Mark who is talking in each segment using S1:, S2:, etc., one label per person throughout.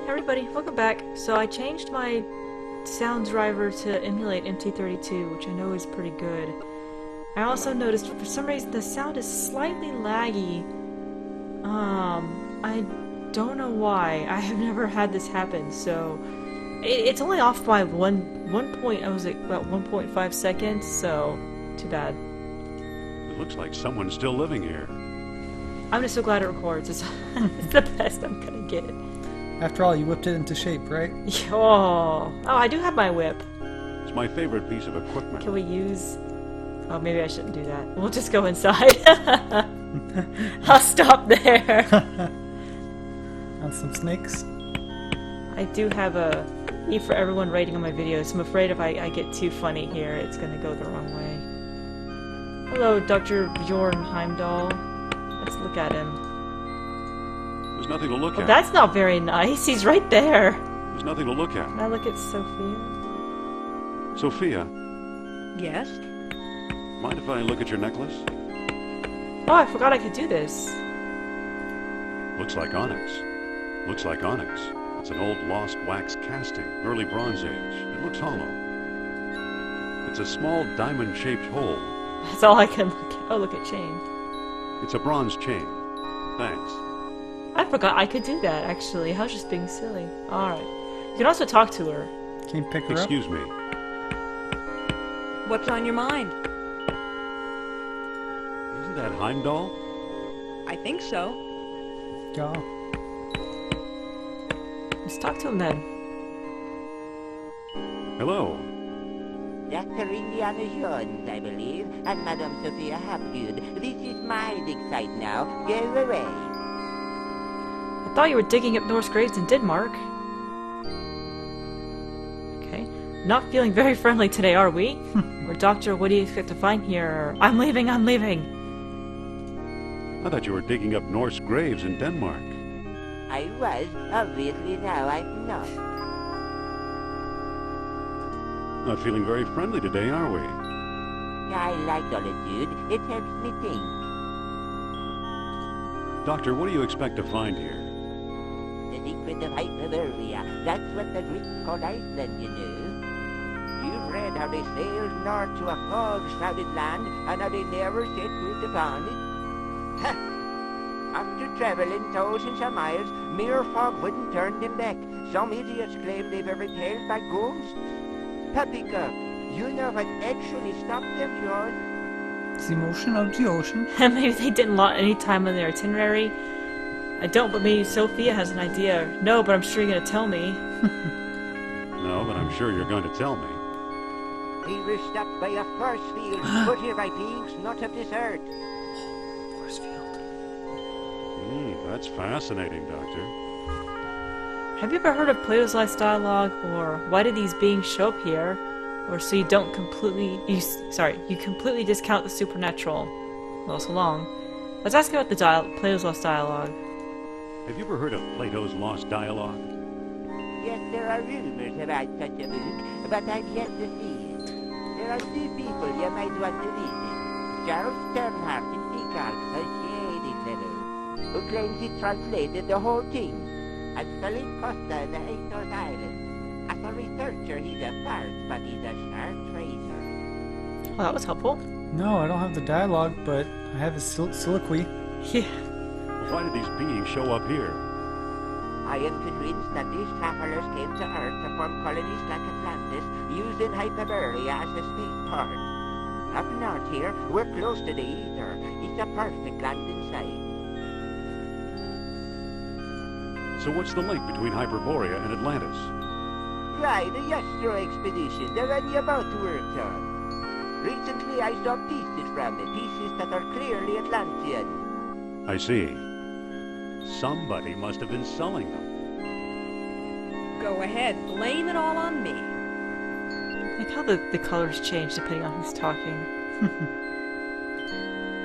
S1: Everybody, welcome back. So I changed my sound driver to emulate MT32, which I know is pretty good. I also noticed for some reason the sound is slightly laggy. I don't know why. I have never had this happen, so it's only off by one point. I was at about 1.5 seconds, so too bad.
S2: It looks like someone's still living here.
S1: I'm just so glad it records. It's the best I'm gonna get.
S3: After all, you whipped it into shape, right?
S1: Oh, I do have my whip.
S2: It's my favorite piece of equipment.
S1: Can we use... Oh, maybe I shouldn't do that. We'll just go inside. I'll stop there.
S3: And some snakes.
S1: I do have a E for everyone rating on my videos. I'm afraid if I get too funny here, it's gonna go the wrong way. Hello, Dr. Bjorn Heimdall. Let's look at him.
S2: There's nothing to look at.
S1: That's not very nice. He's right there.
S2: There's nothing to look at.
S1: Can I look at Sophia?
S2: Sophia,
S4: Yes?
S2: mind if I look at your necklace?
S1: Oh, I forgot I could do this.
S2: Looks like onyx. Looks like onyx. It's an old lost wax casting, early Bronze Age. It looks hollow. It's a small diamond-shaped hole.
S1: That's all I can look at. Oh, look at chain.
S2: It's a bronze chain. Thanks.
S1: I forgot I could do that, actually. I was just being silly. Alright. You can also talk to her.
S3: Can you pick her
S2: Excuse me.
S4: What's on your mind?
S2: Isn't that Heimdall?
S4: I think so.
S3: up? Yeah.
S1: Let's talk to him then.
S2: Hello.
S5: Dr. Indiana Jones, I believe, and Madame Sophia Hapgood. This is my dig site now. Go away.
S1: I thought you were digging up Norse graves in Denmark. Okay. Not feeling very friendly today, are we? Or Doctor, what do you expect to find here? I'm leaving, I'm leaving!
S2: I thought you were digging up Norse graves in Denmark.
S5: I was. Obviously now I'm not.
S2: Not feeling very friendly today, are we?
S5: I like solitude. It helps me think.
S2: Doctor, what do you expect to find here?
S5: The secret of Hyperborea. That's what the Greeks called Iceland, you know. You've read how they sailed north to a fog-shrouded land, and how they never set foot upon it. Ha! After traveling thousands of miles, mere fog wouldn't turn them back. Some idiots claim they've ever tales by ghosts. Paprika, you know what actually stopped them, John?
S3: It's the motion of the ocean.
S1: Maybe they didn't lot any time on their itinerary. I don't, but maybe Sophia has an idea. No, but I'm sure you're gonna tell me.
S2: No, but I'm sure you're going to tell me.
S5: We were stopped by a force field, put here by beings not of this earth.
S3: Force field.
S2: That's fascinating, Doctor.
S1: Have you ever heard of Plato's Last Dialogue, or why did these beings show up here? Or so you don't completely... you completely discount the supernatural. Well, so long. Let's ask about the Plato's Lost Dialogue.
S2: Have you ever heard of Plato's Lost Dialogue?
S5: Yes, there are rumors about such a book, but I've yet to see it. There are two people you might want to visit. Charles Sternhardt in Seagal, a shady fellow, who claims he translated the whole thing. And Philip Costa in the Athos Islands. As a researcher, he's a farce, but he's a sharp traitor.
S1: Well, that was helpful.
S3: No, I don't have the dialogue, but I have his soliloquy.
S1: Yeah.
S2: Why did these beings show up here?
S5: I am convinced that these travelers came to Earth to form colonies like Atlantis, using Hyperborea as a spaceport. Up north here, we're close to the ether. It's a perfect landing site.
S2: So what's the link between Hyperborea and Atlantis?
S5: Right, the Yastro expedition, the one you're about to work on. Recently I saw pieces from it, pieces that are clearly Atlantean.
S2: I see. Somebody must have been selling them.
S4: Go ahead, blame it all on me.
S1: Like how the colors change depending on who's talking.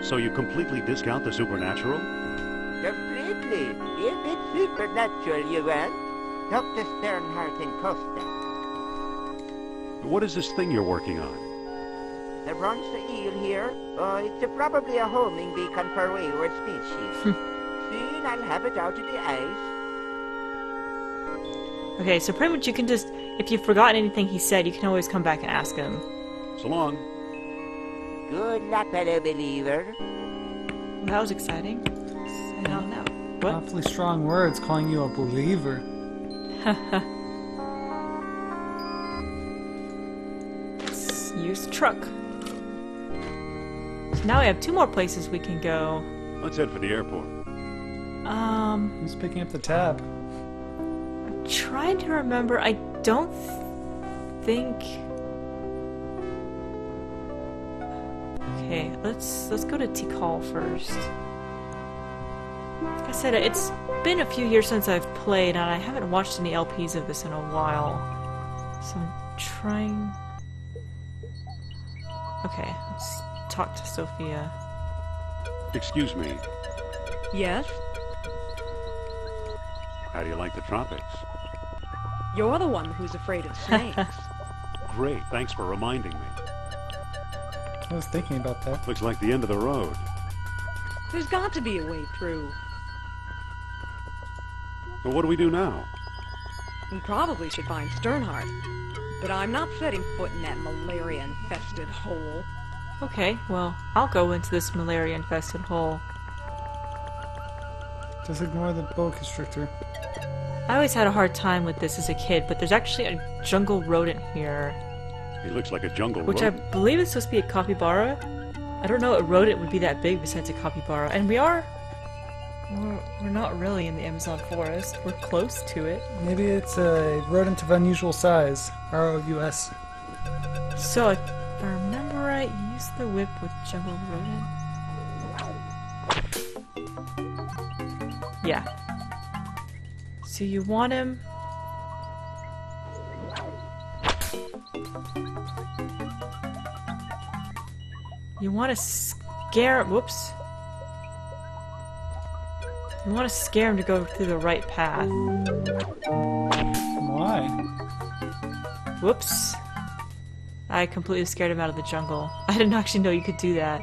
S2: So you completely discount the supernatural?
S5: Completely. If it's supernatural you want. Dr. Sternhardt and Costa.
S2: What is this thing you're working on?
S5: The bronze eel here, it's probably a homing beacon for wayward species. Soon I'll have it out of the ice.
S1: Okay, so pretty much you can just, if you've forgotten anything he said, you can always come back and ask him.
S2: So long.
S5: Good luck, fellow believer.
S1: Well, that was exciting. I don't know. What?
S3: Awfully strong words calling you a believer.
S1: Let's use the truck. So now we have 2 more places we can go.
S2: Let's head for the airport.
S3: Who's picking up the tab?
S1: Trying to remember. I don't think. Okay, let's go to Tikal first. Like I said, it's been a few years since I've played, and I haven't watched any LPs of this in a while. So I'm trying. Okay, let's talk to Sophia.
S2: Excuse me.
S4: Yes?
S2: How do you like the tropics?
S4: You're the one who's afraid of snakes.
S2: Great. Thanks for reminding me.
S3: I was thinking about that.
S2: Looks like the end of the road.
S4: There's got to be a way through.
S2: So what do we do now?
S4: We probably should find Sternhardt. But I'm not setting foot in that malaria-infested hole.
S1: Okay, well, I'll go into this malaria-infested hole.
S3: Just ignore the boa constrictor.
S1: I always had a hard time with this as a kid, but there's actually a jungle rodent here,
S2: He looks like a jungle
S1: which
S2: rodent.
S1: I believe is supposed to be a capybara. I don't know a rodent would be that big besides a capybara, and we're not really in the Amazon forest. We're close to it.
S3: Maybe it's a rodent of unusual size. ROUS.
S1: So if I remember right, use the whip with jungle rodent. Yeah. So you want him. You want to scare him. Whoops. You want to scare him to go through the right path.
S3: Why?
S1: Whoops. I completely scared him out of the jungle. I didn't actually know you could do that.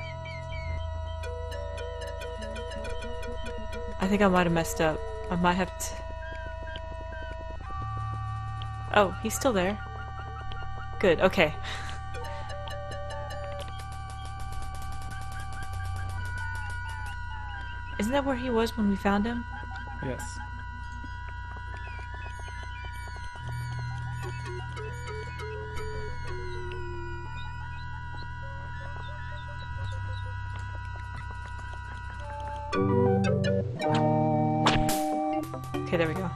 S1: I think I might have messed up. I might have to... Oh, he's still there. Good, okay. Isn't that where he was when we found him?
S3: Yes.
S1: Okay, there we go.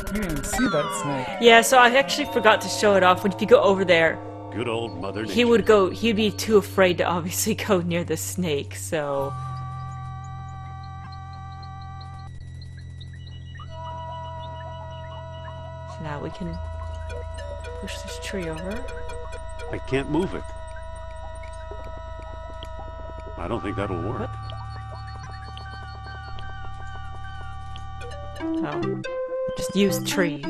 S3: You didn't even see that snake.
S1: Yeah, so I actually forgot to show it off. When if you go over there,
S2: Good old Mother Nature.
S1: he'd be too afraid to obviously go near the snake, so... So now we can push this tree over.
S2: I can't move it. I don't think that'll work.
S1: Oh. Just use tree.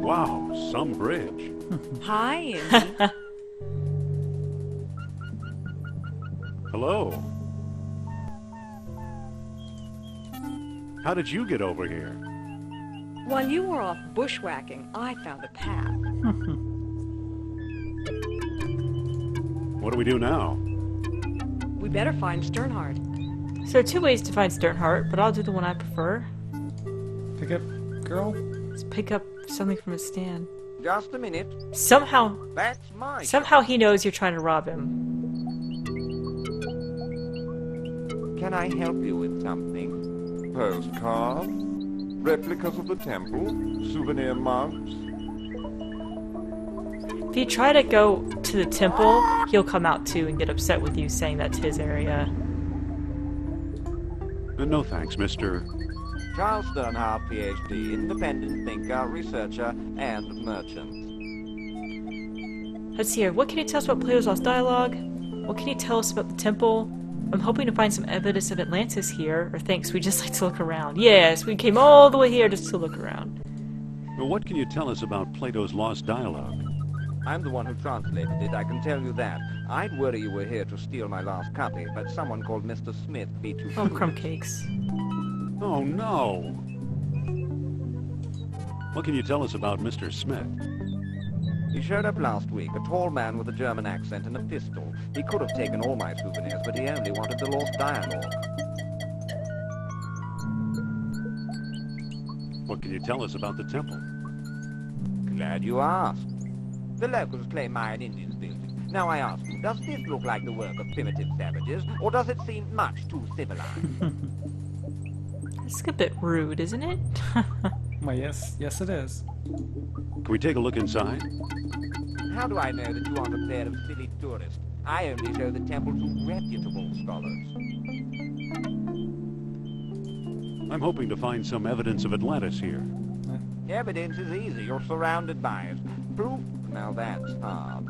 S2: Wow, some bridge.
S4: Hi, Indy.
S2: Hello. How did you get over here?
S4: While you were off bushwhacking, I found a path.
S2: What do we do now?
S4: We better find Sternhardt.
S1: So there are 2 ways to find Sternhardt, but I'll do the one I prefer.
S3: Pick up girl?
S1: Let's pick up something from his stand.
S5: Just a minute.
S1: Somehow
S5: That's my
S1: he knows you're trying to rob him.
S6: Can I help you with something? Postcards? Replicas of the temple? Souvenir mugs?
S1: If you try to go to the temple, he'll come out too and get upset with you saying that's his area.
S2: No thanks, Mr.
S6: Charles Sternhardt, PhD, independent thinker, researcher, and merchant.
S1: Let's see here. What can you tell us about Plato's Lost Dialogue? What can you tell us about the temple? I'm hoping to find some evidence of Atlantis here. Or thanks, we just like to look around. Yes, we came all the way here just to look around.
S2: Well, what can you tell us about Plato's Lost Dialogue?
S6: I'm the one who translated it, I can tell you that. I'd worry you were here to steal my last copy, but someone called Mr. Smith beat you
S1: Oh,
S6: to
S1: crumb
S6: it.
S1: cakes.
S2: Oh no! What can you tell us about Mr. Smith?
S6: He showed up last week, a tall man with a German accent and a pistol. He could have taken all my souvenirs, but he only wanted the lost dialogue.
S2: What can you tell us about the temple?
S6: Glad you asked. The locals claim Mayan Indians built it. Now I ask you, does this look like the work of primitive savages, or does it seem much too civilized?
S1: It's a bit rude, isn't it?
S3: Well, yes, it is.
S2: Can we take a look inside?
S6: How do I know that you aren't a pair of silly tourists? I only show the temple to reputable scholars.
S2: I'm hoping to find some evidence of Atlantis here.
S6: Evidence is easy. You're surrounded by it. Proof? Now that's hard.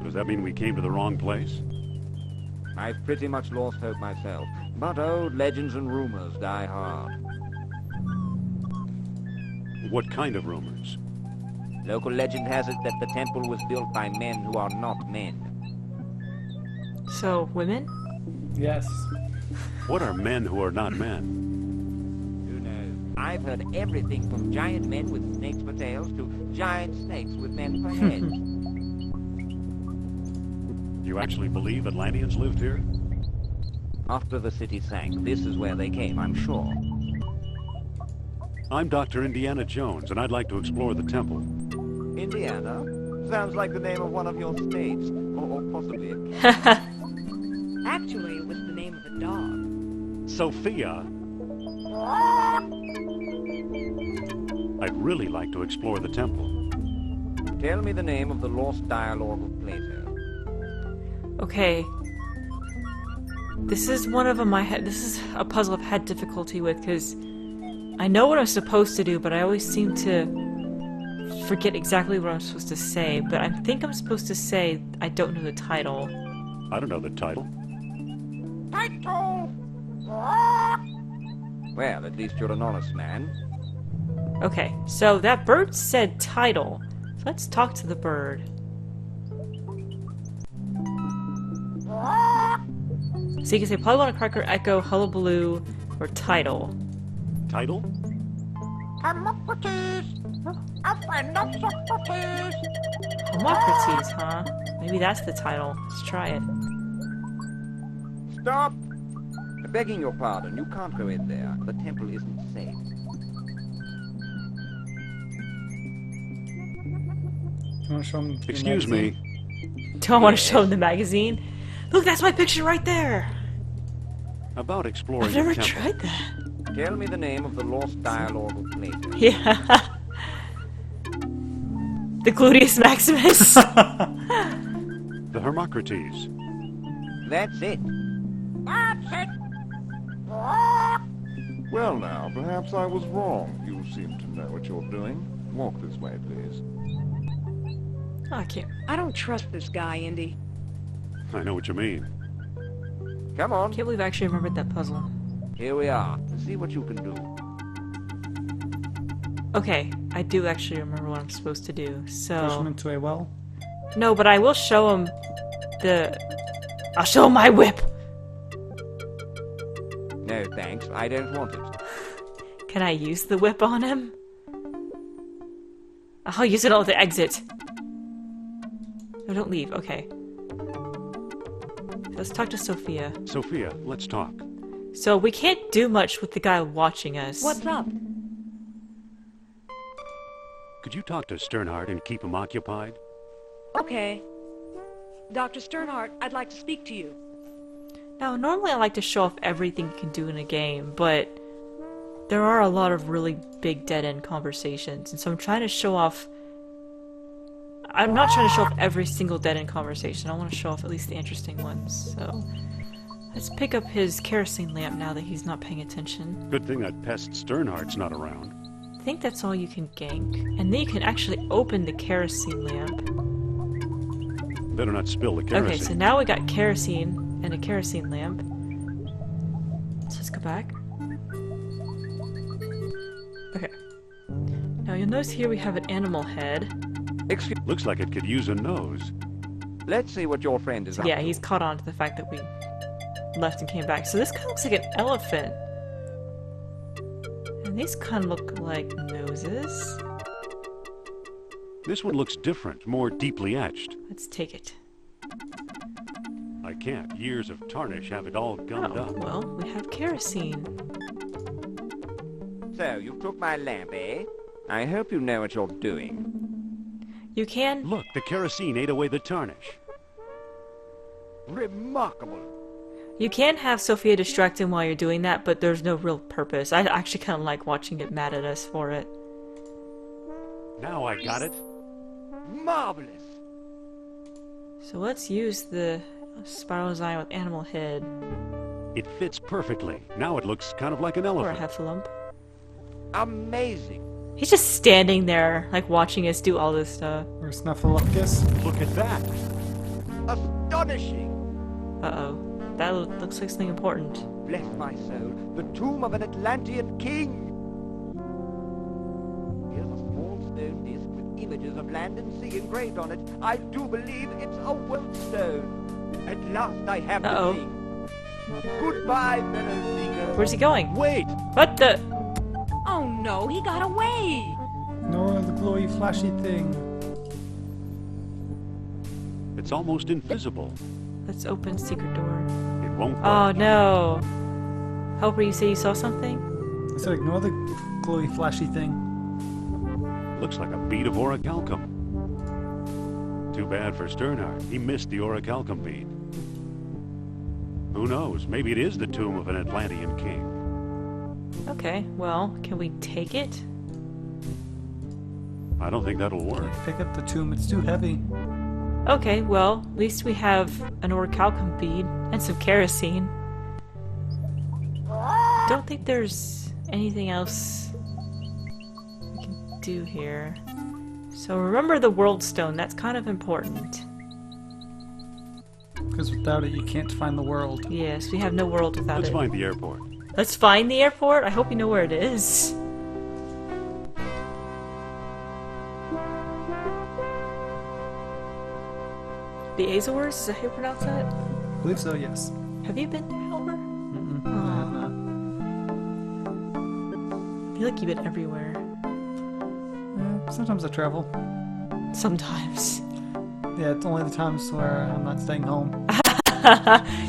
S2: Does that mean we came to the wrong place?
S6: I've pretty much lost hope myself. But old legends and rumors die hard.
S2: What kind of rumors?
S6: Local legend has it that the temple was built by men who are not men.
S1: So, women?
S3: Yes.
S2: What are men who are not men?
S6: Who knows? I've heard everything from giant men with snakes for tails to giant snakes with men for heads.
S2: Do you actually believe Atlanteans lived here?
S6: After the city sank, this is where they came, I'm sure.
S2: I'm Dr. Indiana Jones, and I'd like to explore the temple.
S6: Indiana? Sounds like the name of one of your states. Or possibly a cat.
S4: Actually, it was the name of a dog.
S2: Sophia? I'd really like to explore the temple.
S6: Tell me the name of the lost dialogue of Plato.
S1: Okay. This is one of them this is a puzzle I've had difficulty with, because I know what I'm supposed to do, but I always seem to forget exactly what I'm supposed to say. But I think I'm supposed to say I don't know the title.
S2: I don't know the title.
S6: Title! Well, at least you're an honest man.
S1: Okay, so that bird said title. So let's talk to the bird. So you can say probably want a cracker, echo, hullabaloo, or title.
S2: Title?
S6: Hippocrates! A friend of Socrates!
S1: Homocrates, huh? Maybe that's the title. Let's try it.
S6: Stop! Begging your pardon, you can't go in there. The temple isn't safe.
S3: You want to show them?
S2: Excuse me.
S1: Do I want to show him the magazine? Look, that's my picture right there!
S2: About exploring
S1: I've never
S2: the temple.
S1: tried that.
S6: Tell me the name of the lost dialogue of Plato.
S1: Yeah. The Gluteus Maximus.
S2: The Hermocrates.
S6: That's it. That's it.
S7: Well now, perhaps I was wrong. You seem to know what you're doing. Walk this way, please.
S1: Oh, I can't.
S4: I don't trust this guy, Indy.
S2: I know what you mean.
S6: Come on.
S1: Can't believe I actually remembered that puzzle.
S6: Here we are. See what you can do.
S1: Okay, I do actually remember what I'm supposed to do.
S3: Push
S1: So
S3: them into a well.
S1: no, but I will show him the. I'll show him my whip.
S6: No, thanks. I don't want it.
S1: Can I use the whip on him? I'll use it on the exit. No, don't leave. Okay. Let's talk to Sophia.
S2: Sophia, let's talk.
S1: So we can't do much with the guy watching us.
S4: What's up?
S2: Could you talk to Sternhardt and keep him occupied?
S4: Okay. Dr. Sternhardt, I'd like to speak to you.
S1: Now, normally I like to show off everything you can do in a game, but there are a lot of really big dead-end conversations, and so I'm trying to show off... I'm not trying to show off every single dead-end conversation. I want to show off at least the interesting ones, so... Let's pick up his kerosene lamp now that he's not paying attention.
S2: Good thing that pest Sternhardt's not around.
S1: I think that's all you can gank. And then you can actually open the kerosene lamp.
S2: Better not spill the kerosene.
S1: Okay, so now we got kerosene and a kerosene lamp. So let's go back. Okay. Now you'll notice here we have an animal head.
S6: Excuse.
S2: Looks like it could use a nose.
S6: Let's see what your friend is
S1: So
S6: up
S1: yeah,
S6: to.
S1: he's caught on to the fact that we left and came back. So this kind of looks like an elephant. And these kind of look like noses.
S2: This one looks different, more deeply etched.
S1: Let's take it.
S2: I can't. Years of tarnish have it all gummed
S1: Oh,
S2: up.
S1: well, we have kerosene.
S6: So, you took my lamp, eh? I hope you know what you're doing.
S1: You can...
S2: Look, the kerosene ate away the tarnish.
S6: Remarkable.
S1: You can have Sophia distract him while you're doing that, but there's no real purpose. I actually kind of like watching it mad at us for it.
S2: Now I got it.
S6: Marvelous.
S1: So let's use the spiral design with animal head.
S2: It fits perfectly. Now it looks kind of like an
S1: Or a
S2: elephant.
S1: heffalump.
S6: Amazing.
S1: He's just standing there, like watching us do all this stuff.
S3: Or Snuffleupagus.
S2: Look at that.
S6: Astonishing.
S1: Uh-oh. That looks like something important.
S6: Bless my soul, the tomb of an Atlantean king. Here's a small stone disc with images of land and sea engraved on it. I do believe it's a Wellstone. At last I have
S1: Uh-oh.
S6: the thing. Goodbye, fellow seeker.
S1: Where's he going?
S2: Wait!
S1: What the...
S4: Oh no, he got away!
S3: Nor the glowy flashy thing.
S2: It's almost invisible.
S1: Let's open secret door.
S2: It won't
S1: Oh
S2: budge.
S1: no. Helper, you say you saw something?
S3: So ignore the glowy flashy thing.
S2: Looks like a bead of orichalcum. Too bad for Sternhardt. He missed the orichalcum bead. Who knows? Maybe it is the tomb of an Atlantean king.
S1: Okay, well, can we take it?
S2: I don't think that'll work.
S3: Pick up the tomb, it's too heavy.
S1: Okay, well, at least we have an orichalcum bead and some kerosene. Don't think there's anything else we can do here. So remember the world stone, that's kind of important.
S3: Because without it, you can't find the world.
S1: Yes, we have no world without
S2: Let's
S1: it.
S2: find the airport.
S1: Let's find the airport? I hope you know where it is. The Azores? Is that how you pronounce that?
S3: I believe so, yes.
S1: Have you been to Helmer?
S3: Mm-mm.
S1: Aw.
S3: I have not.
S1: I feel like you've been everywhere.
S3: Sometimes I travel.
S1: Sometimes.
S3: Yeah, it's only the times where I'm not staying home.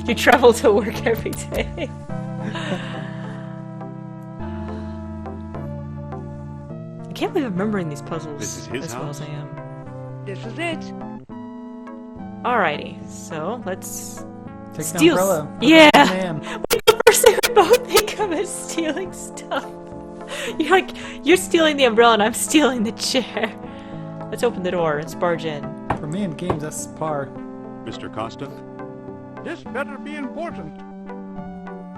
S1: You travel to work every day. I can't believe I'm remembering these puzzles
S2: This is his
S1: as well as I
S2: house?
S1: am.
S4: This is it.
S1: Alrighty, so let's
S3: Take
S1: steal.
S3: the umbrella.
S1: Yeah.
S3: Man.
S1: The first thing we both think of is stealing stuff. You're stealing the umbrella and I'm stealing the chair. Let's open the door. Let's barge in.
S3: For me in games, that's par.
S2: Mr. Costa?
S6: This better be important.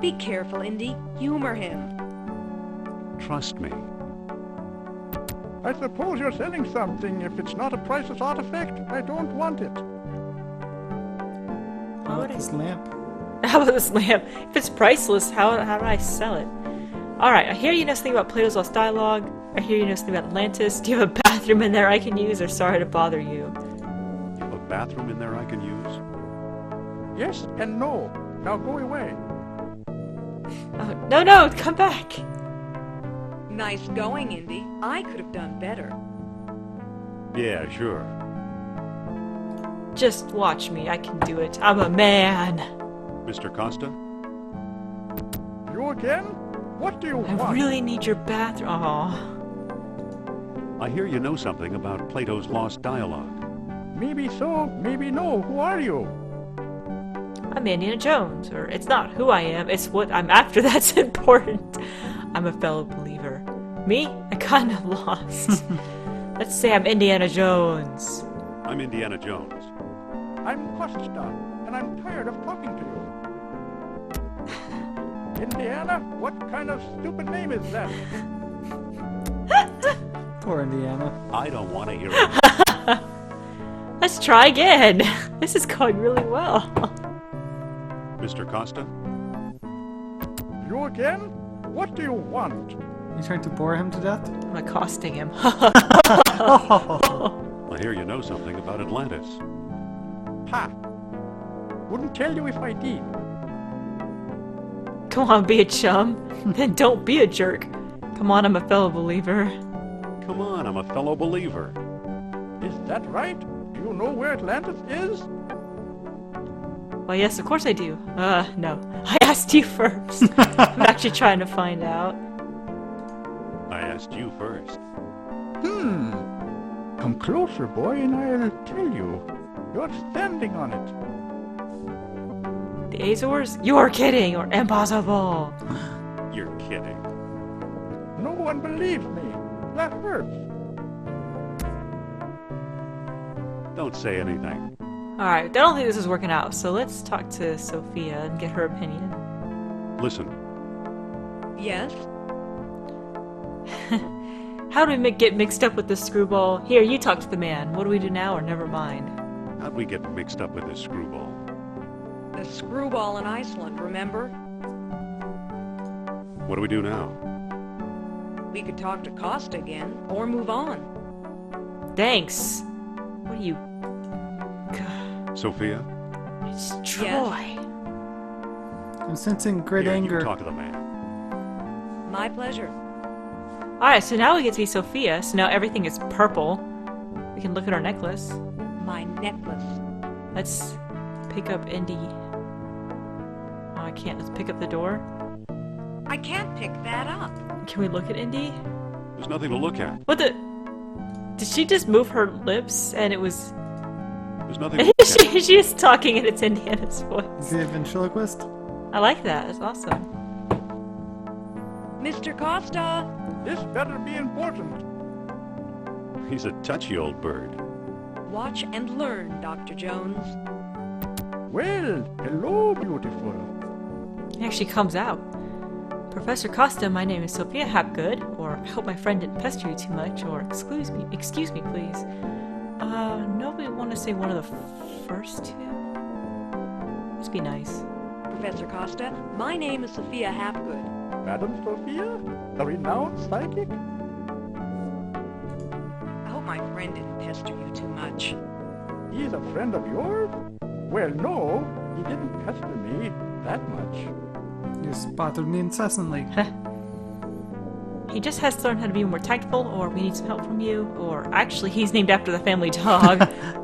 S4: Be careful, Indy. Humor him.
S2: Trust me.
S7: I suppose you're selling something. If it's not a priceless artifact, I don't want it.
S3: How about this lamp?
S1: How about this lamp? If it's priceless, how do I sell it? Alright, I hear you know something about Plato's Lost Dialogue. I hear you know something about Atlantis. Do you have a bathroom in there I can use, or sorry to bother you?
S2: You have a bathroom in there I can use?
S7: Yes and no. Now go away.
S1: Oh, no, come back!
S4: Nice going, Indy. I could have done better.
S2: Yeah, sure.
S1: Just watch me, I can do it. I'm a man!
S2: Mr. Costa?
S7: You again? What do you
S1: I
S7: want?
S1: really need your bathroom. Aw.
S2: I hear you know something about Plato's Lost Dialogue.
S7: Maybe so, maybe no. Who are you?
S1: I'm Indiana Jones. Or it's not who I am, it's what I'm after that's important. I'm a fellow believer. Me? I kinda lost. Let's say I'm Indiana Jones.
S2: I'm Indiana Jones.
S7: I'm Costa, and I'm tired of talking to you. Indiana? What kind of stupid name is that?
S3: Poor Indiana.
S2: I don't want to hear it.
S1: Let's try again. This is going really well.
S2: Mr. Costa?
S7: You again? What do you want?
S3: You trying to bore him to death?
S1: I'm accosting him.
S2: I hear you know something about Atlantis.
S7: Ha! Wouldn't tell you if I did.
S1: Come on, be a chum. Then don't be a jerk. Come on, I'm a fellow believer.
S2: Come on, I'm a fellow believer.
S7: Is that right? Do you know where Atlantis is?
S1: Well, yes, of course I do. No. I asked you first. I'm actually trying to find out.
S2: I asked you first.
S7: Come closer, boy, and I'll tell you. You're standing on it.
S1: The Azores? You're kidding, or impossible.
S2: You're kidding.
S7: No one believes me. That hurts.
S2: Don't say anything.
S1: Alright, I don't think this is working out, so let's talk to Sophia and get her opinion.
S2: Listen,
S4: Yes?
S1: How do we get mixed up with this screwball? Here, you talk to the man. What do we do now, or never mind?
S2: how'd we get mixed up with this screwball?
S4: The screwball in Iceland, remember?
S2: What do we do now?
S4: We could talk to Costa again, or move on.
S1: Thanks. What are you... God,
S2: Sophia?
S1: it's
S4: Yes?
S1: Troy.
S3: I'm sensing great
S2: Here,
S3: anger.
S2: you talk to the man.
S4: My pleasure.
S1: Alright, so now we get to see Sophia, so now everything is purple. We can look at our necklace.
S4: My necklace.
S1: Let's pick up Indy. Oh, I can't. Let's pick up the door.
S4: I can't pick that up.
S1: Can we look at Indy?
S2: There's nothing to look at.
S1: What the... Did she just move her lips and it was...
S2: There's nothing to look at.
S1: she is talking and it's Indiana's
S3: Is
S1: voice.
S3: he a ventriloquist?
S1: I like that. It's awesome.
S4: Mr. Costa!
S7: This better be important.
S2: He's a touchy old bird.
S4: Watch and learn, Dr. Jones.
S7: Well, hello, beautiful.
S1: It actually comes out. Professor Costa, my name is Sophia Hapgood, or I hope my friend didn't pester you too much, or excuse me, please. Nobody want to say one of the first two? Must be nice.
S4: Professor Costa, my name is Sophia Hapgood.
S7: Madam Sophia, the renowned psychic?
S4: I hope my friend didn't pester you too much.
S7: He's a friend of yours? Well, no, he didn't pester me that much.
S3: You spotted me incessantly.
S1: He just has to learn how to be more tactful, or we need some help from you, or actually he's named after the family dog.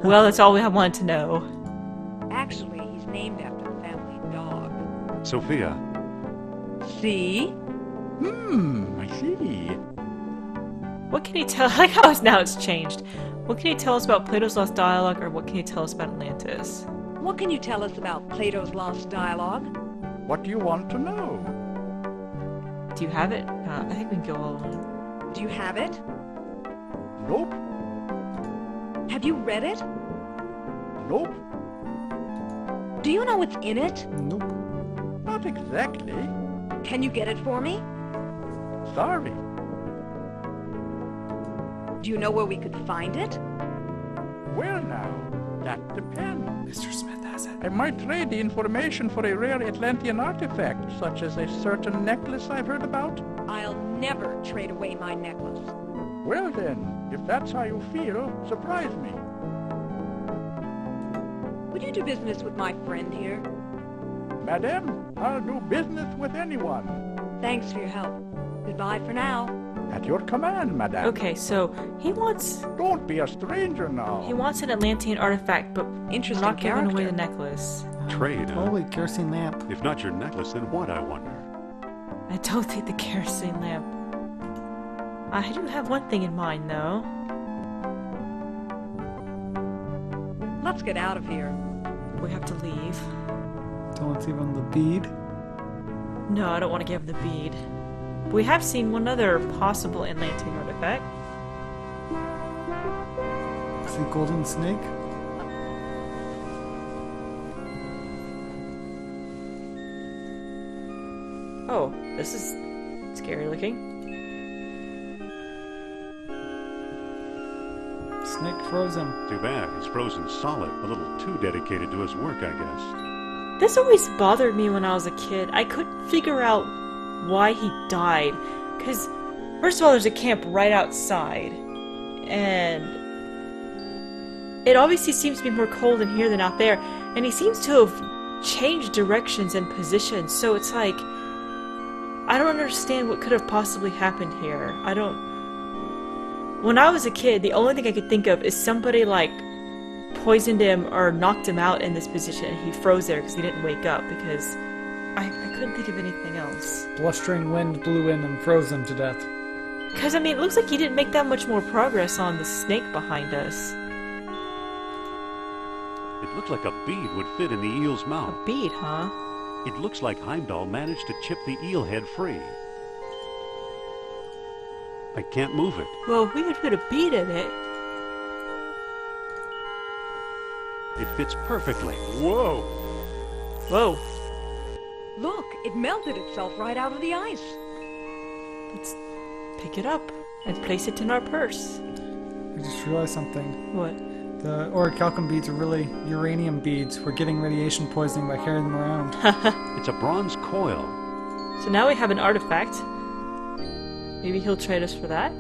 S1: Well, that's all I wanted to know.
S4: Actually, he's named after the family dog.
S2: Sophia,
S4: See?
S7: I see.
S1: What can you tell? I like how now it's changed. What can you tell us about Plato's Lost Dialogue, or what can you tell us about Atlantis?
S4: What can you tell us about Plato's Lost Dialogue?
S7: What do you want to know?
S1: Do you have it? I think we can go all alone.
S4: Do you have it?
S7: Nope,
S4: Have you read it?
S7: nope,
S4: Do you know what's in it?
S3: Nope.
S7: not exactly.
S4: Can you get it for me?
S7: Sorry.
S4: Do you know where we could find it?
S7: Well now, that depends.
S3: Mr. Smith has it.
S7: I might trade the information for a rare Atlantean artifact, such as a certain necklace I've heard about.
S4: I'll never trade away my necklace.
S7: Well then, if that's how you feel, surprise me.
S4: Would you do business with my friend here?
S7: Madam, I'll do business with anyone.
S4: Thanks for your help. Goodbye for now.
S7: At your command, madam.
S1: Okay, so he wants
S7: Don't be a stranger now.
S1: an Atlantean artifact, but we're
S4: Interesting
S1: not giving away
S4: character.
S1: the necklace.
S2: trade, huh?
S3: Holy kerosene lamp.
S2: If not your necklace, then what, I wonder?
S1: I don't think the kerosene lamp. I do have one thing in mind, though.
S4: Let's get out of here.
S1: We have to leave.
S3: Don't want to give him the bead.
S1: No, I don't want to give the bead. But we have seen one other possible Atlantean artifact.
S3: Is it golden snake?
S1: Oh, this is scary looking.
S3: Snake frozen.
S2: Too bad. He's frozen solid. A little too dedicated to his work, I guess.
S1: This always bothered me when I was a kid. I couldn't figure out why he died. Because First of all, there's a camp right outside, and it obviously seems to be more cold in here than out there, and he seems to have changed directions and positions, so it's like, I don't understand what could have possibly happened here. When I was a kid, the only thing I could think of is somebody, like, poisoned him or knocked him out in this position, and he froze there because he didn't wake up, because I couldn't think of anything else.
S3: Blustering wind blew in and froze him to death.
S1: Because, I mean, it looks like he didn't make that much more progress on the snake behind us.
S2: It looks like a bead would fit in the eel's mouth.
S1: A bead, huh?
S2: It looks like Heimdall managed to chip the eel head free. I can't move it.
S1: Well, if we could put a bead in it.
S2: It fits perfectly. Whoa!
S1: Whoa.
S4: Look, it melted itself right out of the ice.
S1: Let's pick it up and place it in our purse.
S3: I just realized something.
S1: What?
S3: The orichalcum beads are really uranium beads. We're getting radiation poisoning by carrying them around.
S2: It's a bronze coil.
S1: So now we have an artifact. Maybe he'll trade us for that?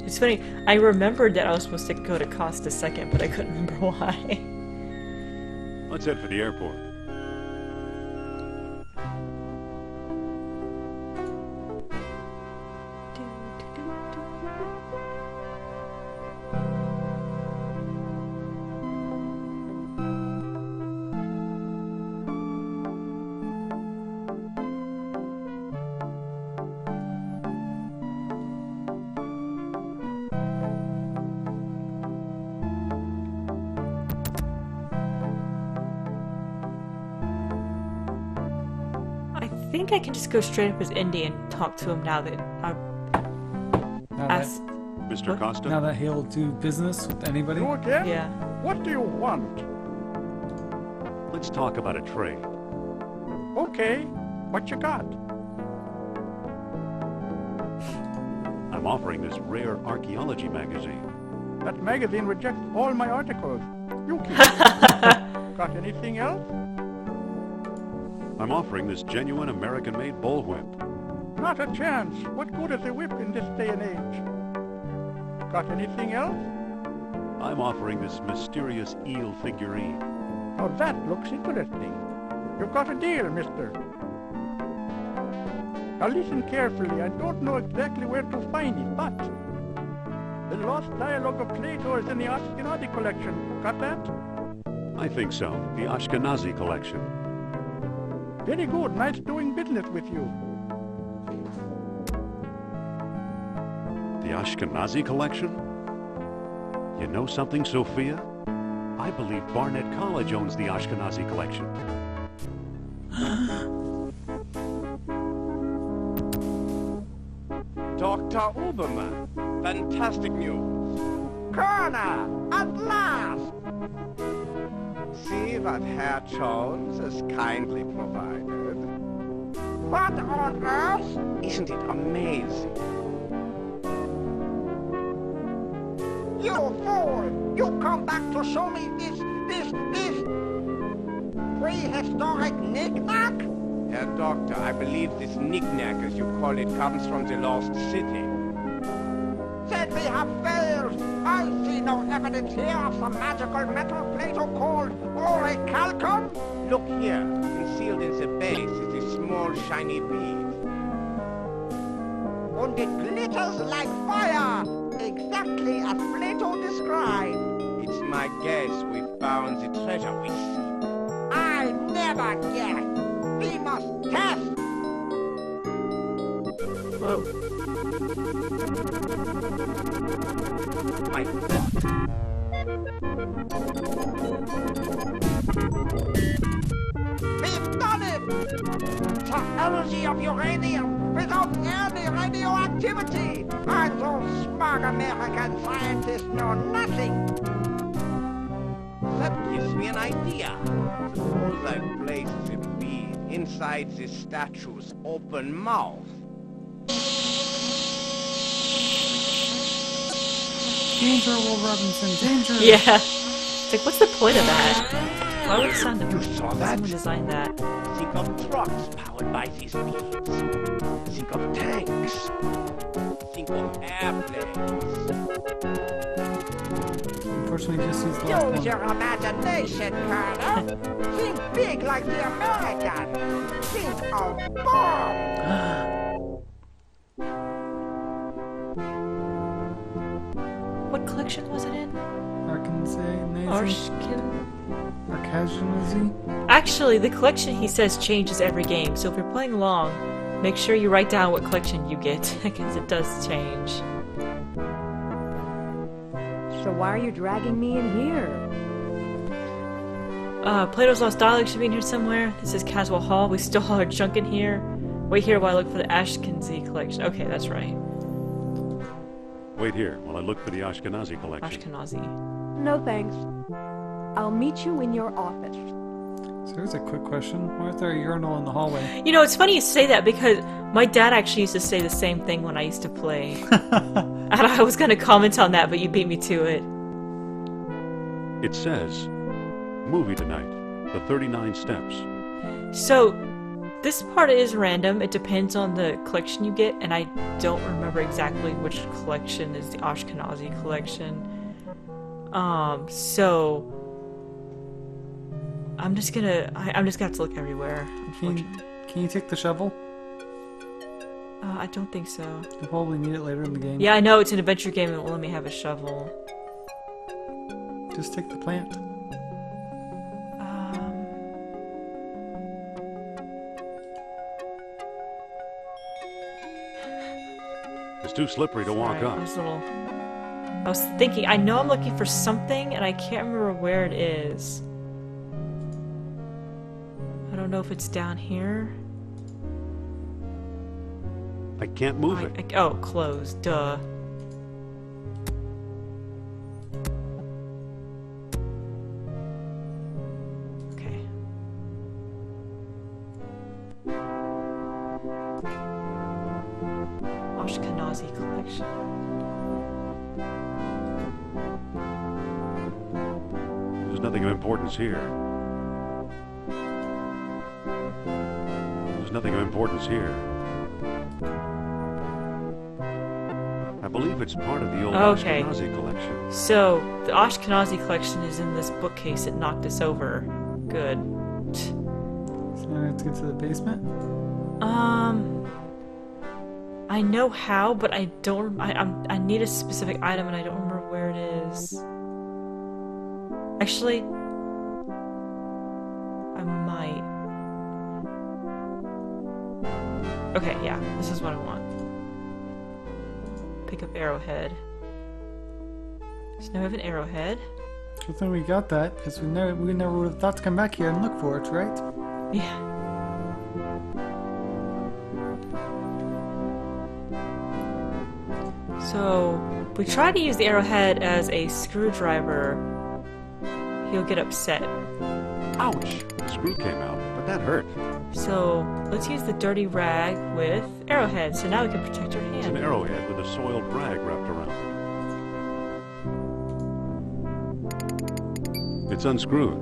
S1: It's funny, I remembered that I was supposed to go to cost a second, but I couldn't remember why.
S2: Let's head for the airport.
S1: I think I can just go straight up as Indy and talk to him now that I've asked.
S2: Mr.
S1: What?
S2: Costa?
S3: Now that he'll do business with anybody.
S7: You again?
S1: Yeah.
S7: What do you want?
S2: Let's talk about a trade.
S7: Okay, what you got?
S2: I'm offering this rare archaeology magazine.
S7: That magazine rejects all my articles. You keep it. Got anything else?
S2: I'm offering this genuine American-made bullwhip.
S7: Not a chance. What good is a whip in this day and age? Got anything else?
S2: I'm offering this mysterious eel figurine.
S7: Now that looks interesting. You've got a deal, mister. Now listen carefully. I don't know exactly where to find it, but the lost dialogue of Plato is in the Ashkenazi collection. Got that?
S2: I think so. The Ashkenazi collection.
S7: Very good. Nice doing business with you.
S2: The Ashkenazi collection? You know something, Sophia? I believe Barnett College owns the Ashkenazi collection.
S8: Dr. Obermann, fantastic news.
S5: Kerner, at last!
S8: See what Herr Jones has kindly provided.
S5: What on earth?
S8: Isn't it amazing?
S5: You fool! You come back to show me this prehistoric knick-knack?
S8: Herr Doctor, I believe this knick-knack, as you call it, comes from the lost city.
S5: Then we have failed. I see no evidence here of some magical metal Plato called orichalcum.
S8: Look here, concealed in the base is a small shiny bead.
S5: And it glitters like fire, exactly as Plato described.
S8: It's my guess we found the treasure we seek.
S5: I never guess. We must test.
S1: Whoa.
S5: We've done it! The energy of uranium without any radioactivity. And those smart American scientists know nothing.
S8: That gives me an idea. Suppose I place the bead inside the statue's open mouth.
S3: Danger, Will Robinson, danger!
S1: Yeah. It's like, what's the point of that? Why would it sound
S8: You saw that?
S1: someone designed that?
S8: Think of trucks powered by these beads. Think of tanks. Think of airplanes.
S3: Unfortunately, just use the last
S5: Use
S3: one.
S5: your imagination, Colonel. Think big like the American. Think of bomb.
S1: What collection was it in?
S3: Arkansas.
S1: Actually, the collection he says changes every game, so if you're playing along, make sure you write down what collection you get, because it does change.
S4: So why are you dragging me in here?
S1: Plato's Lost Dialogue should be in here somewhere. This is Caswell Hall. We still have our junk in here. Wait here while I look for the Ashkenazi collection. Okay, that's right.
S2: Wait here while I look for the Ashkenazi collection.
S1: Ashkenazi.
S4: No thanks. I'll meet you in your office.
S3: So here's a quick question. Why is there a urinal in the hallway?
S1: You know, it's funny you say that because my dad actually used to say the same thing when I used to play. And I was going to comment on that, but you beat me to it.
S2: It says, movie tonight, the 39 steps.
S1: So, this part is random. It depends on the collection you get, and I don't remember exactly which collection is the Ashkenazi collection. So I'm just gonna have to look everywhere. Unfortunately,
S3: Can you take the shovel?
S1: I don't think so.
S3: You'll probably need it later in the game.
S1: Yeah, I know it's an adventure game and it won't let me have a shovel.
S3: Just take the plant.
S2: It's too slippery to walk
S1: Sorry,
S2: up.
S1: I was thinking, I know I'm looking for something and I can't remember where it is. I don't know if it's down here.
S2: I can't move it.
S1: Oh, closed. Duh. Okay. Ashkenazi collection.
S2: There's nothing of importance here. There's nothing of importance here. I believe it's part of the old
S1: Okay.
S2: Ashkenazi collection.
S1: So, the Ashkenazi collection is in this bookcase that knocked us over. Good.
S3: So now we have to get to the basement?
S1: I know how, but I don't. I need a specific item, and I don't remember where it is. Actually, I might. Okay, yeah, this is what I want. Pick up arrowhead. So now we have an arrowhead.
S3: Good thing we got that, because we never would have thought to come back here and look for it, right?
S1: Yeah. So, if we try to use the arrowhead as a screwdriver, he'll get upset.
S2: Ouch! The screw came out, but that hurt.
S1: So, let's use the dirty rag with arrowhead, so now we can protect our
S2: It's an
S1: hand.
S2: arrowhead with a soiled rag wrapped around it. It's unscrewed.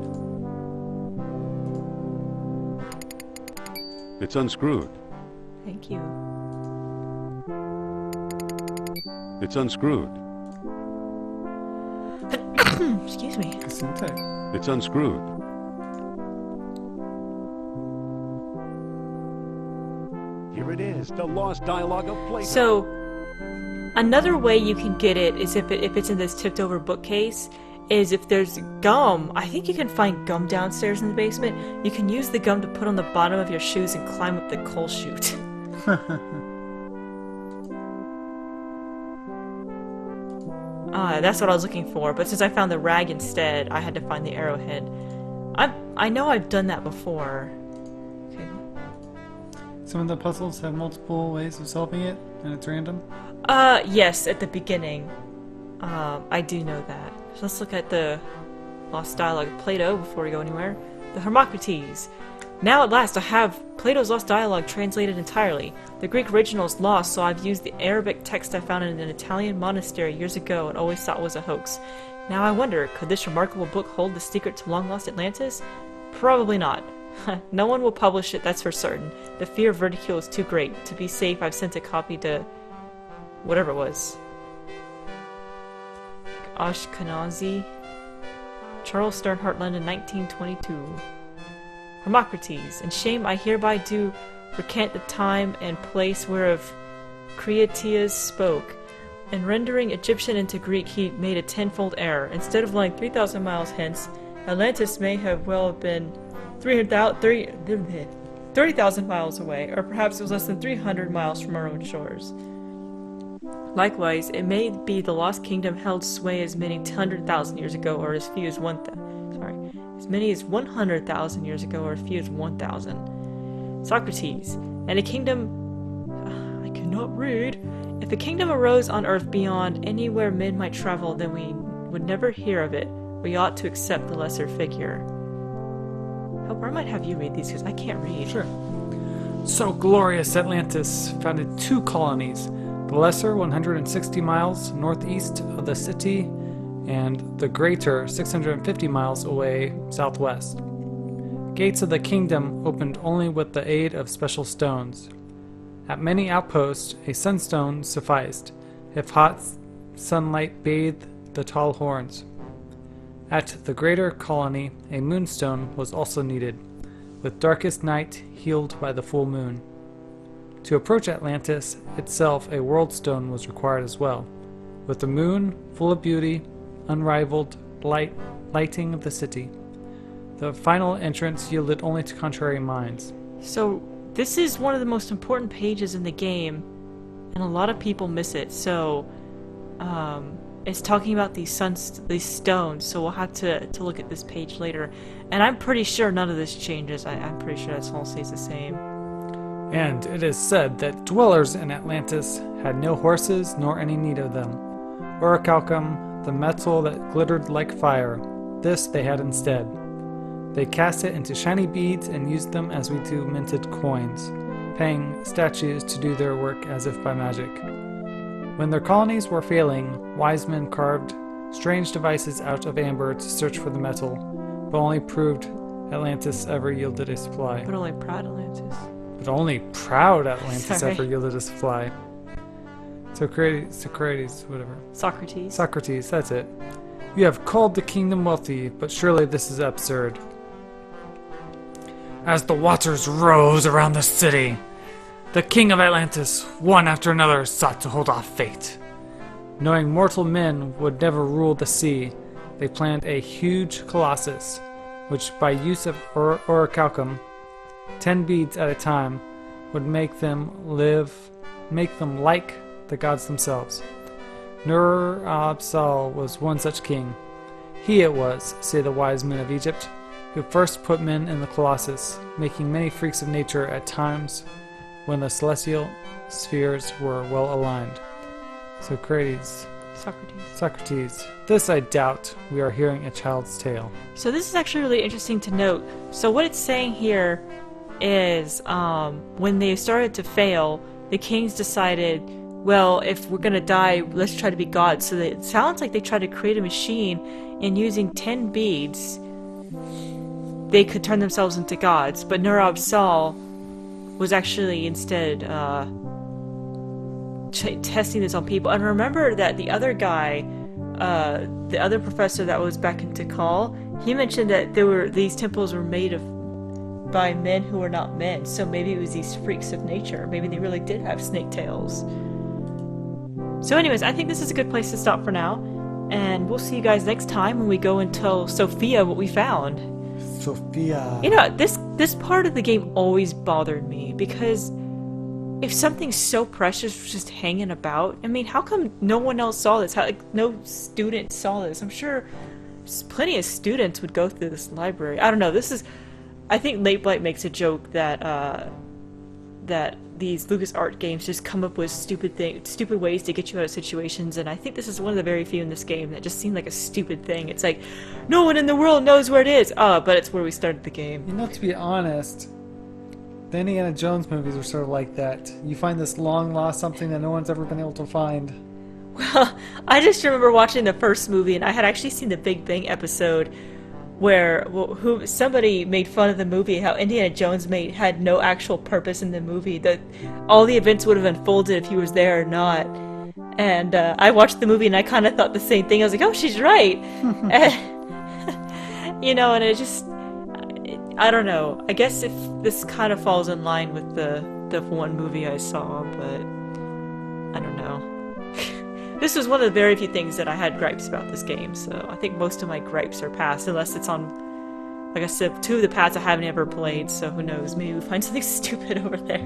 S2: It's unscrewed.
S1: Thank you.
S2: It's unscrewed.
S1: Excuse me.
S3: Gesundheit.
S2: It's unscrewed. Here it is, the lost dialogue of Plato.
S1: So, another way you can get it is if it's in this tipped over bookcase, is if there's gum. I think you can find gum downstairs in the basement. You can use the gum to put on the bottom of your shoes and climb up the coal chute. That's what I was looking for, but since I found the rag instead, I had to find the arrowhead. I know I've done that before. Okay.
S3: Some of the puzzles have multiple ways of solving it, and it's random.
S1: Yes, at the beginning. I do know that. So let's look at the Lost Dialogue of Plato before we go anywhere. The Hermocrates. Now at last I have Plato's Lost Dialogue translated entirely. The Greek original is lost, so I've used the Arabic text I found in an Italian monastery years ago and always thought was a hoax. Now I wonder, could this remarkable book hold the secret to long-lost Atlantis? Probably not. No one will publish it, that's for certain. The fear of ridicule is too great. To be safe, I've sent a copy to... whatever it was. Ashkenazi. Charles Sternhardt, London, 1922. Hermocrates, in shame I hereby do recant the time and place whereof Creatius spoke. In rendering Egyptian into Greek, he made a tenfold error. Instead of lying 3,000 miles hence, Atlantis may have well been 30,000 miles away, or perhaps it was less than 300 miles from our own shores. Likewise, it may be the lost kingdom held sway as many 100,000 years ago, or as few as as many as 100,000 years ago, or as few as 1,000. Socrates, and a kingdom... I cannot read. If a kingdom arose on earth beyond anywhere men might travel, then we would never hear of it. We ought to accept the lesser figure. Helper, I might have you read these, because I can't read.
S3: Sure. So glorious Atlantis founded 2 colonies. The lesser 160 miles northeast of the city, and the greater 650 miles away southwest. Gates of the kingdom opened only with the aid of special stones. At many outposts, a sunstone sufficed, if hot sunlight bathed the tall horns. At the greater colony, a moonstone was also needed, with darkest night healed by the full moon. To approach Atlantis itself, a world stone was required as well, with the moon full of beauty, unrivaled lighting of the city. The final entrance yielded only to contrary minds.
S1: So, this is one of the most important pages in the game, and a lot of people miss it. So, it's talking about these stones, so we'll have to look at this page later. And I'm pretty sure none of this changes. I'm pretty sure it all stays the same.
S3: And it is said that dwellers in Atlantis had no horses nor any need of them. Orichalcum, the metal that glittered like fire, this they had instead. They cast it into shiny beads and used them as we do minted coins, paying statues to do their work as if by magic. When their colonies were failing, wise men carved strange devices out of amber to search for the metal, but only proved Atlantis ever yielded a supply.
S1: But only proud Atlantis.
S3: But only proud Atlantis
S1: Sorry.
S3: ever yielded a supply. Socrates, whatever. Socrates, that's it. You have called the kingdom wealthy, but surely this is absurd. As the waters rose around the city, the king of Atlantis, one after another, sought to hold off fate. Knowing mortal men would never rule the sea, they planned a huge colossus, which by use of orichalcum, 10 beads at a time, would make them like the gods themselves. Nur-Absal was one such king. He it was, say the wise men of Egypt, who first put men in the colossus, making many freaks of nature at times when the celestial spheres were well aligned. Socrates. This I doubt. We are hearing a child's tale.
S1: So this is actually really interesting to note. So what it's saying here is when they started to fail, the kings decided, well, if we're gonna die, let's try to be gods. So it sounds like they tried to create a machine, and using 10 beads, they could turn themselves into gods. But Nur-Absal was actually instead testing this on people. And remember that the other guy, the other professor that was back in Tikal, he mentioned that these temples were made by men who were not men. So maybe it was these freaks of nature. Maybe they really did have snake tails. So anyways, I think this is a good place to stop for now. And we'll see you guys next time when we go and tell Sophia what we found.
S3: Sophia.
S1: You know, this part of the game always bothered me, because if something so precious was just hanging about, I mean, how come no one else saw this? How, no student saw this? I'm sure plenty of students would go through this library. I don't know, I think Late Blight makes a joke that that these LucasArts games just come up with stupid ways to get you out of situations, and I think this is one of the very few in this game that just seemed like a stupid thing. It's like, no one in the world knows where it is! But it's where we started the game.
S3: You know, to be honest, the Indiana Jones movies are sort of like that. You find this long lost something that no one's ever been able to find.
S1: Well, I just remember watching the first movie, and I had actually seen the Big Bang episode where somebody made fun of the movie, how Indiana Jones had no actual purpose in the movie, that all the events would have unfolded if he was there or not. And I watched the movie and I kind of thought the same thing. I was like, oh, she's right. You know, and it just, I don't know. I guess if this kind of falls in line with the one movie I saw, but I don't know. This was one of the very few things that I had gripes about this game, so I think most of my gripes are past, unless it's on, like I said, 2 of the paths I haven't ever played, so who knows, maybe we'll find something stupid over there.